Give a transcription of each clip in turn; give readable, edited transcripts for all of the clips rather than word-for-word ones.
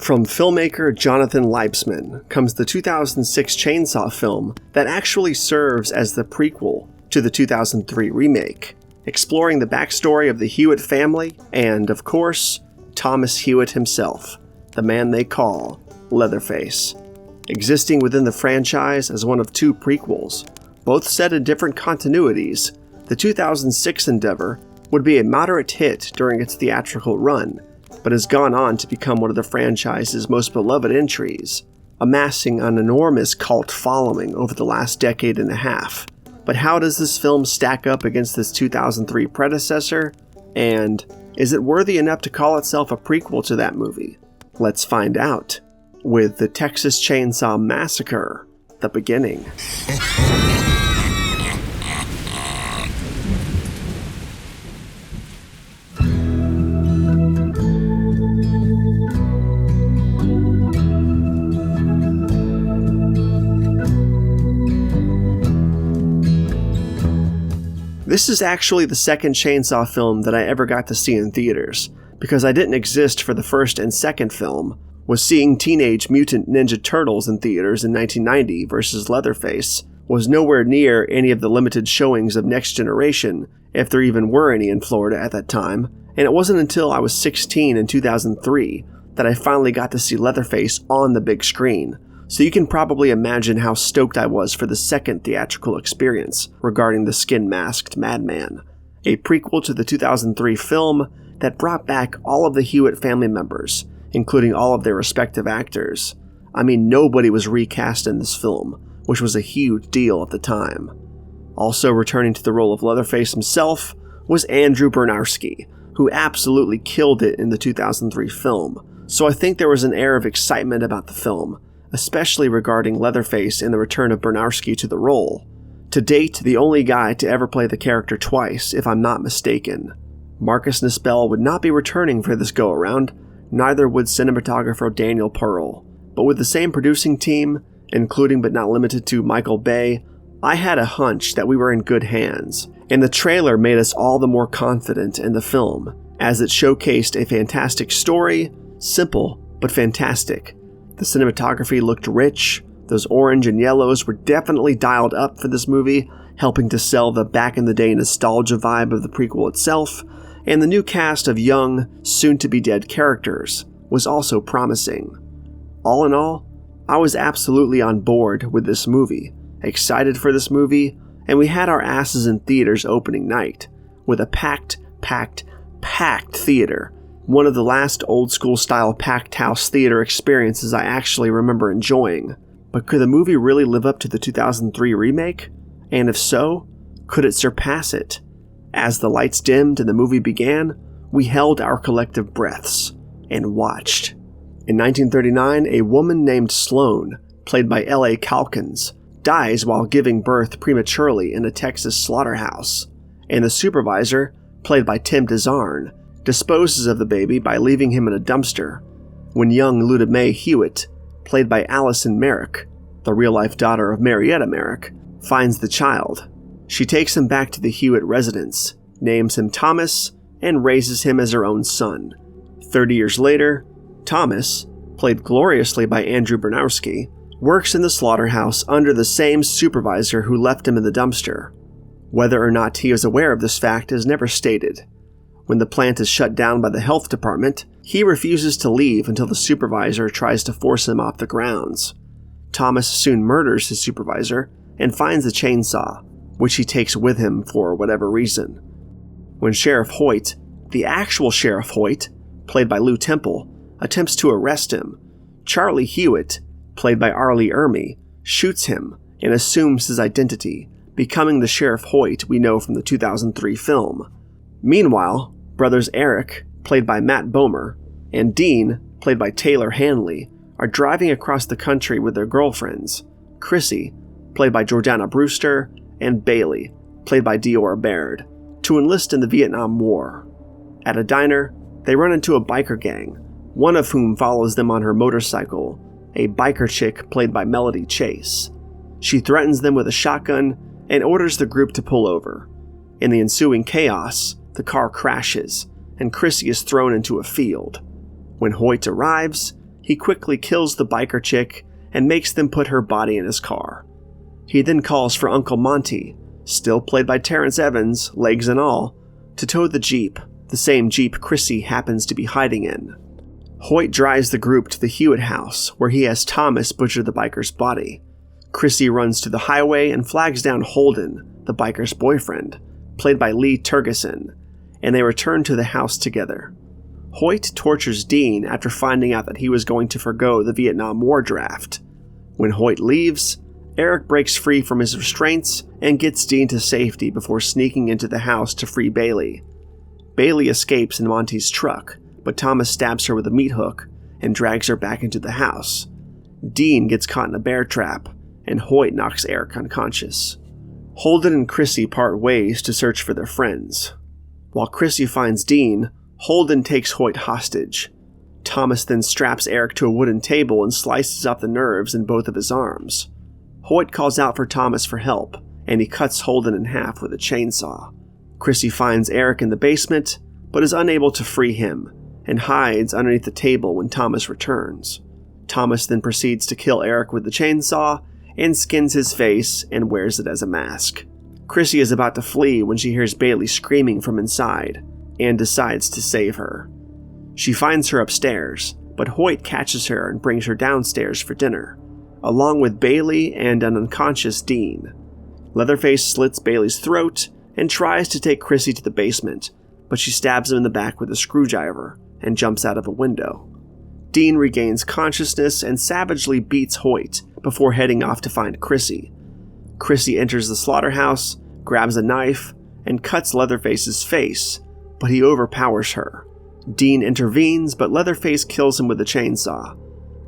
From filmmaker Jonathan Liebesman comes the 2006 Chainsaw film that actually serves as the prequel to the 2003 remake, exploring the backstory of the Hewitt family and, of course, Thomas Hewitt himself, the man they call Leatherface. Existing within the franchise as one of two prequels, both set in different continuities, the 2006 endeavor would be a moderate hit during its theatrical run, but has gone on to become one of the franchise's most beloved entries, amassing an enormous cult following over the last decade and a half. But how does this film stack up against this 2003 predecessor? And is it worthy enough to call itself a prequel to that movie? Let's find out with the Texas Chainsaw Massacre, the beginning. This is actually the second Chainsaw film that I ever got to see in theaters, because I didn't exist for the first and second film, was seeing Teenage Mutant Ninja Turtles in theaters in 1990 versus Leatherface, was nowhere near any of the limited showings of Next Generation, if there even were any in Florida at that time, and it wasn't until I was 16 in 2003 that I finally got to see Leatherface on the big screen. So you can probably imagine how stoked I was for the second theatrical experience regarding the skin-masked madman, a prequel to the 2003 film that brought back all of the Hewitt family members, including all of their respective actors. I mean, nobody was recast in this film, which was a huge deal at the time. Also returning to the role of Leatherface himself was Andrew Bernarski, who absolutely killed it in the 2003 film, so I think there was an air of excitement about the film, especially regarding Leatherface and the return of Bernarski to the role. To date, the only guy to ever play the character twice, if I'm not mistaken. Marcus Nispel would not be returning for this go-around, neither would cinematographer Daniel Pearl. But with the same producing team, including but not limited to Michael Bay, I had a hunch that we were in good hands, and the trailer made us all the more confident in the film, as it showcased a fantastic story, simple but fantastic. The cinematography looked rich, those orange and yellows were definitely dialed up for this movie, helping to sell the back-in-the-day nostalgia vibe of the prequel itself, and the new cast of young, soon-to-be-dead characters was also promising. All in all, I was absolutely on board with this movie, excited for this movie, and we had our asses in theaters opening night, with a packed theater. One of the last old-school style packed house theater experiences I actually remember enjoying. But could the movie really live up to the 2003 remake? And if so, could it surpass it? As the lights dimmed and the movie began, we held our collective breaths and watched. In 1939, a woman named Sloane, played by L.A. Calkins, dies while giving birth prematurely in a Texas slaughterhouse, and the supervisor, played by Tim DeZarn, disposes of the baby by leaving him in a dumpster, when young Luda Mae Hewitt, played by Allison Merrick, the real-life daughter of Marietta Merrick, finds the child. She takes him back to the Hewitt residence, names him Thomas, and raises him as her own son. 30 years later, Thomas, played gloriously by Andrew Bernarski, works in the slaughterhouse under the same supervisor who left him in the dumpster. Whether or not he is aware of this fact is never stated. When the plant is shut down by the health department, he refuses to leave until the supervisor tries to force him off the grounds. Thomas soon murders his supervisor and finds a chainsaw, which he takes with him for whatever reason. When Sheriff Hoyt, the actual Sheriff Hoyt, played by Lou Temple, attempts to arrest him, Charlie Hewitt, played by Arlie Ermey, shoots him and assumes his identity, becoming the Sheriff Hoyt we know from the 2003 film. Meanwhile, brothers Eric, played by Matt Bomer, and Dean, played by Taylor Hanley, are driving across the country with their girlfriends, Chrissy, played by Jordana Brewster, and Bailey, played by Deora Baird, to enlist in the Vietnam War. At a diner, they run into a biker gang, one of whom follows them on her motorcycle, a biker chick played by Melody Chase. She threatens them with a shotgun and orders the group to pull over. In the ensuing chaos, the car crashes, and Chrissy is thrown into a field. When Hoyt arrives, he quickly kills the biker chick and makes them put her body in his car. He then calls for Uncle Monty, still played by Terrence Evans, legs and all, to tow the Jeep, the same Jeep Chrissy happens to be hiding in. Hoyt drives the group to the Hewitt house, where he has Thomas butcher the biker's body. Chrissy runs to the highway and flags down Holden, the biker's boyfriend, played by Lee Tergesen, and they return to the house together. Hoyt tortures Dean after finding out that he was going to forgo the Vietnam War draft. When Hoyt leaves, Eric breaks free from his restraints and gets Dean to safety before sneaking into the house to free Bailey. Bailey escapes in Monty's truck, but Thomas stabs her with a meat hook and drags her back into the house. Dean gets caught in a bear trap, and Hoyt knocks Eric unconscious. Holden and Chrissy part ways to search for their friends. While Chrissy finds Dean, Holden takes Hoyt hostage. Thomas then straps Eric to a wooden table and slices off the nerves in both of his arms. Hoyt calls out for Thomas for help, and he cuts Holden in half with a chainsaw. Chrissy finds Eric in the basement, but is unable to free him, and hides underneath the table when Thomas returns. Thomas then proceeds to kill Eric with the chainsaw, and skins his face and wears it as a mask. Chrissy is about to flee when she hears Bailey screaming from inside, and decides to save her. She finds her upstairs, but Hoyt catches her and brings her downstairs for dinner, along with Bailey and an unconscious Dean. Leatherface slits Bailey's throat and tries to take Chrissy to the basement, but she stabs him in the back with a screwdriver and jumps out of a window. Dean regains consciousness and savagely beats Hoyt before heading off to find Chrissy. Chrissy enters the slaughterhouse, grabs a knife, and cuts Leatherface's face, but he overpowers her. Dean intervenes, but Leatherface kills him with a chainsaw.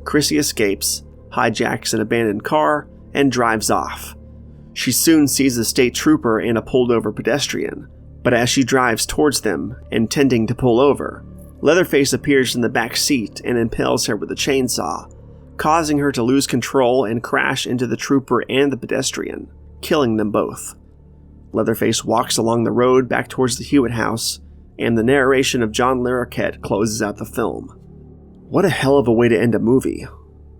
Chrissy escapes, hijacks an abandoned car, and drives off. She soon sees a state trooper and a pulled-over pedestrian, but as she drives towards them, intending to pull over, Leatherface appears in the back seat and impales her with a chainsaw, causing her to lose control and crash into the trooper and the pedestrian, killing them both. Leatherface walks along the road back towards the Hewitt house, and the narration of John Larroquette closes out the film. What a hell of a way to end a movie.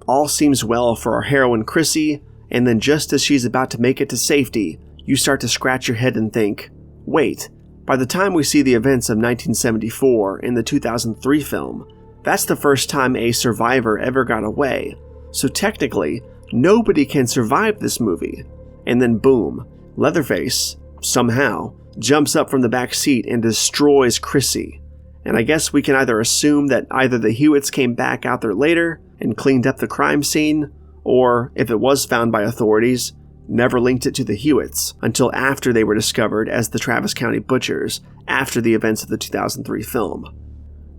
All seems well for our heroine Chrissy, and then just as she's about to make it to safety, you start to scratch your head and think, wait, by the time we see the events of 1974 in the 2003 film, that's the first time a survivor ever got away, so technically, nobody can survive this movie. And then boom, Leatherface, somehow, jumps up from the back seat and destroys Chrissy. And I guess we can either assume that either the Hewitts came back out there later and cleaned up the crime scene, or, if it was found by authorities, never linked it to the Hewitts until after they were discovered as the Travis County Butchers after the events of the 2003 film.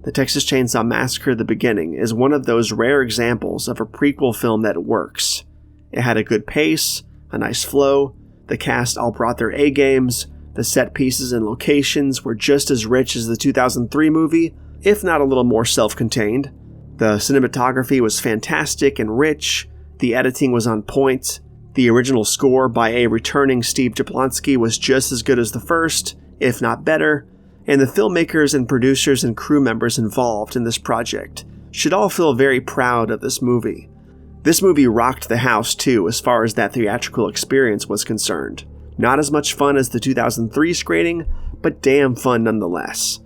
The Texas Chainsaw Massacre: The Beginning is one of those rare examples of a prequel film that works. It had a good pace, a nice flow, the cast all brought their A-games, the set pieces and locations were just as rich as the 2003 movie, if not a little more self-contained. The cinematography was fantastic and rich, the editing was on point, the original score by a returning Steve Jablonsky was just as good as the first, if not better, and the filmmakers and producers and crew members involved in this project should all feel very proud of this movie. This movie rocked the house too as far as that theatrical experience was concerned. Not as much fun as the 2003 screening, but damn fun nonetheless.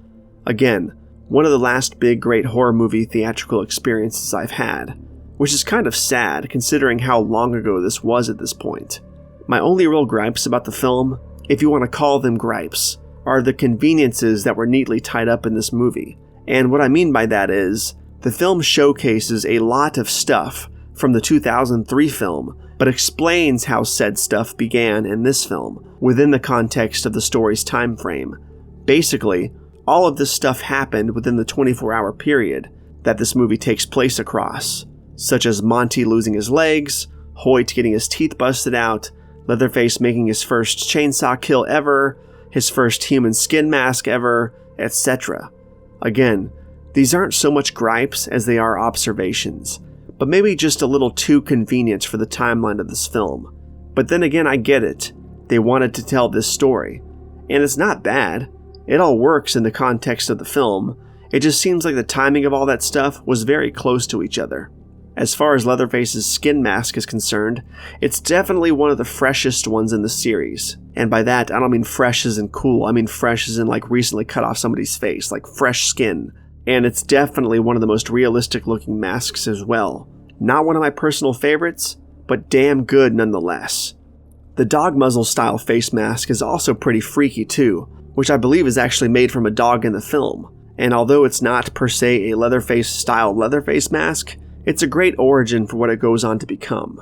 Again, one of the last big great horror movie theatrical experiences I've had, which is kind of sad considering how long ago this was at this point. My only real gripes about the film, if you want to call them gripes, are the conveniences that were neatly tied up in this movie. And what I mean by that is, the film showcases a lot of stuff from the 2003 film, but explains how said stuff began in this film, within the context of the story's time frame. Basically, all of this stuff happened within the 24-hour period that this movie takes place across, such as Monty losing his legs, Hoyt getting his teeth busted out, Leatherface making his first chainsaw kill ever, his first human skin mask ever, etc. Again, these aren't so much gripes as they are observations, but maybe just a little too convenient for the timeline of this film. But then again, I get it. They wanted to tell this story. And it's not bad. It all works in the context of the film, It just seems like the timing of all that stuff was very close to each other. As far as Leatherface's skin mask is concerned, it's definitely one of the freshest ones in the series. And by that, I don't mean fresh as in cool, I mean fresh as in like recently cut off somebody's face, like fresh skin. And it's definitely one of the most realistic looking masks as well. Not one of my personal favorites, but damn good nonetheless. The dog muzzle style face mask is also pretty freaky too, which I believe is actually made from a dog in the film. And although it's not per se a Leatherface style Leatherface mask, it's a great origin for what it goes on to become.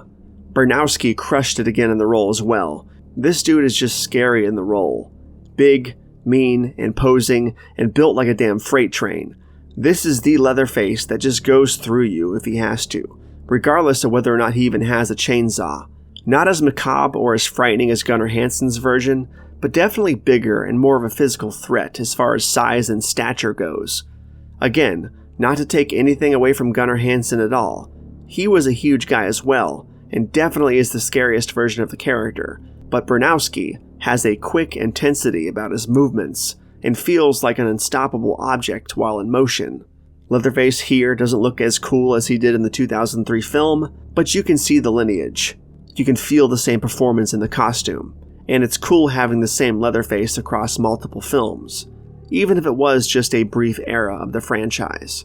Bernowski crushed it again in the role as well. This dude is just scary in the role. Big, mean, imposing, and built like a damn freight train. This is the Leatherface that just goes through you if he has to, regardless of whether or not he even has a chainsaw. Not as macabre or as frightening as Gunnar Hansen's version, but definitely bigger and more of a physical threat as far as size and stature goes. Again, not to take anything away from Gunnar Hansen at all. He was a huge guy as well, and definitely is the scariest version of the character, but Bernowski has a quick intensity about his movements, and feels like an unstoppable object while in motion. Leatherface here doesn't look as cool as he did in the 2003 film, but you can see the lineage. You can feel the same performance in the costume, and it's cool having the same Leatherface across multiple films, even if it was just a brief era of the franchise.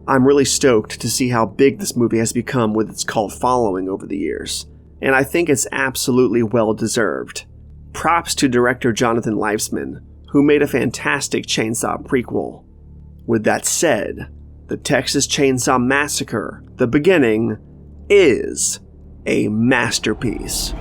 I'm really stoked to see how big this movie has become with its cult following over the years, and I think it's absolutely well deserved. Props to director Jonathan Liebesman, who made a fantastic Chainsaw prequel. With that said, the Texas Chainsaw Massacre, The Beginning, is a masterpiece.